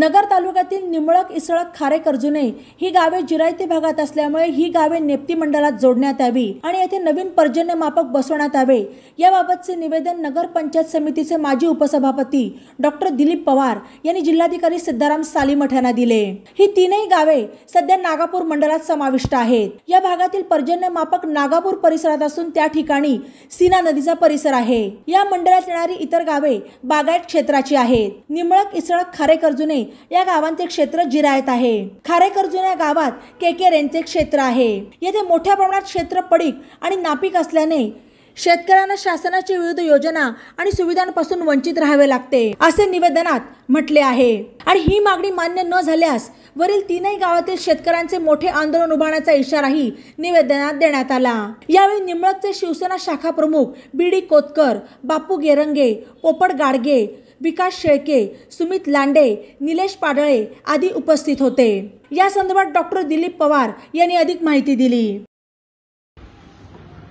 नगर तालुक्यातील निंबळक, इसळक, खारे, कर्जुने ही गावे जिरायती भागात असल्यामुळे ही गावे नेप्ती मंडळात जोडण्यात यावी आणि येथे नवीन पर्जन्य मापक बसवण्यात यावे याबाबतचे निवेदन नगर पंचायत समितीचे माजी उपसभापती डॉक्टर दिलीप पवार यांनी जिल्हाधिकारी सिद्धाराम सालीमठ यांना दिले। ही तीनही गावे सध्या नागापूर मंडळात समाविष्ट आहेत। या भागातील पर्जन्य मापक नागापूर परिसरात असून त्या ठिकाणी सीना नदीचा परिसर आहे। या मंडळात येणारी इतर गावे बागायत क्षेत्राची आहेत। निंबळक, इसळक, खारे, कर्जुने या गावांचे क्षेत्र जिरायत आहे। खारे कर्जुने या गावात केके यांचे क्षेत्र आहे। येथे मोठ्या प्रमाणात क्षेत्र पडीक आणि नापीक असल्याने शेतकऱ्यांना शासनाची विविध योजना आणि सुविधांपासून वंचित राहावे लागते असे निवेदनात म्हटले आहे आणि ही मागणी मान्य न झाल्यास वरील तीनही गावातील शेतकऱ्यांचे मोठे आंदोलन उभारण्याचा इशाराही निवेदनात देण्यात आला। यावेळी निंबळकचे शिवसेना शाखा प्रमुख बीडी कोतकर, बापू गेरंगे, पोपट गाडगे, विकास शेळके, सुमित लांडे, निलेश पाडळे आदी उपस्थित होते। या संदर्भात डॉक्टर दिलीप पवार यांनी अधिक माहिती दिली।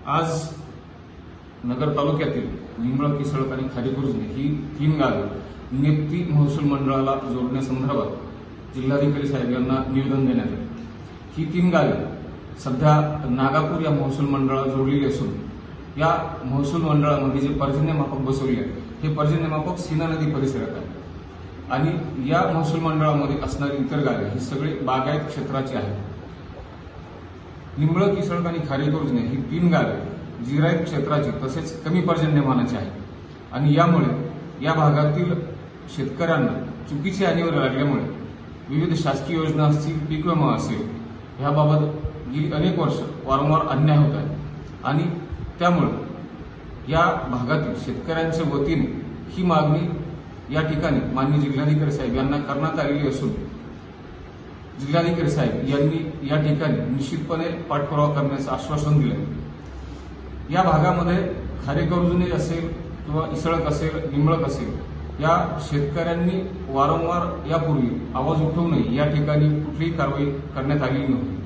आज नगर तालुक्यातील निंबळक, इसळक आणि खारे कर्जुने ही तीन गावे नेप्ती महसूल मंडळाला जोडण्यासंदर्भात जिल्हाधिकारी साहेब यांना निवेदन देण्यात आले। ही तीन गावे सध्या नागापूर या महसूल मंडळाला जोडलेली असून या महसूल मंडळामध्ये जे पर्जन्य मापक बसवले आहे हे पर्जन्य मापक सीना नदी परिसरात आहे आणि या महसूल मंडळामध्ये असणारी इतर गावे ही सगळे बागायत क्षेत्राची आहेत। निंबळक, इसळक आणि खारे कर्जुने ही तीन गावे जिरायत क्षेत्राची तसेच कमी पर्जन्यमानाची आहेत आणि यामुळे या भागातील शेतकऱ्यांना चुकीची आणीवर लागल्यामुळे विविध शासकीय योजना असतील, पीक विमा असेल याबाबत गेली अनेक वर्ष वारंवार अन्याय होत आहे आणि त्यामुळे या भागातील शेतकऱ्यांच्या वतीने ही मागणी या ठिकाणी माननीय जिल्हाधिकारी साहेब यांना करण्यात आलेली असून जिल्हाधिकारी साहेब यांनी या ठिकाणी निश्चितपणे पाठपुरावा करण्याचं आश्वासन दिलं। या भागामध्ये खारे कर्जुने असेल किंवा इसळक असेल, निंबळक असेल या शेतकऱ्यांनी वारंवार यापूर्वी आवाज उठवू नये या ठिकाणी कुठलीही कारवाई करण्यात आलेली नव्हती।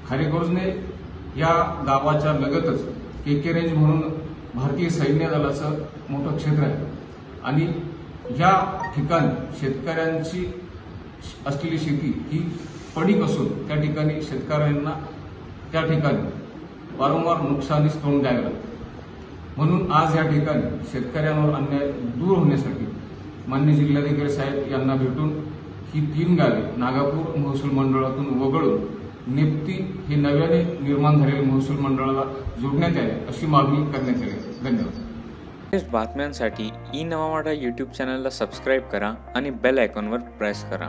खारे कर्जुने या गावाच्या लगतच केके रेंज म्हणून भारतीय सैन्य दलाचं मोठं क्षेत्र आहे आणि या ठिकाणी शेतकऱ्यांची असलेली शेती ही पडीक असून त्या ठिकाणी शेतकऱ्यांना त्या ठिकाणी वारंवार नुकसानीस तोंड द्यावे लागते। म्हणून आज या ठिकाणी शेतकऱ्यांवर अन्याय दूर होण्यासाठी माननीय जिल्हाधिकारी साहेब यांना भेटून ही तीन गावे नागापूर महसूल मंडळातून वगळून नेप्ती हे नव्याने निर्माण झालेल्या महसूल मंडळाला जोडण्यात यावे अशी मागणी करण्यात आली। धन्यवाद। बातम्यांसाठी ई नवा मराठा यूट्यूब चॅनलला सबस्क्राईब करा आणि बेल आयकॉनवर प्रेस करा।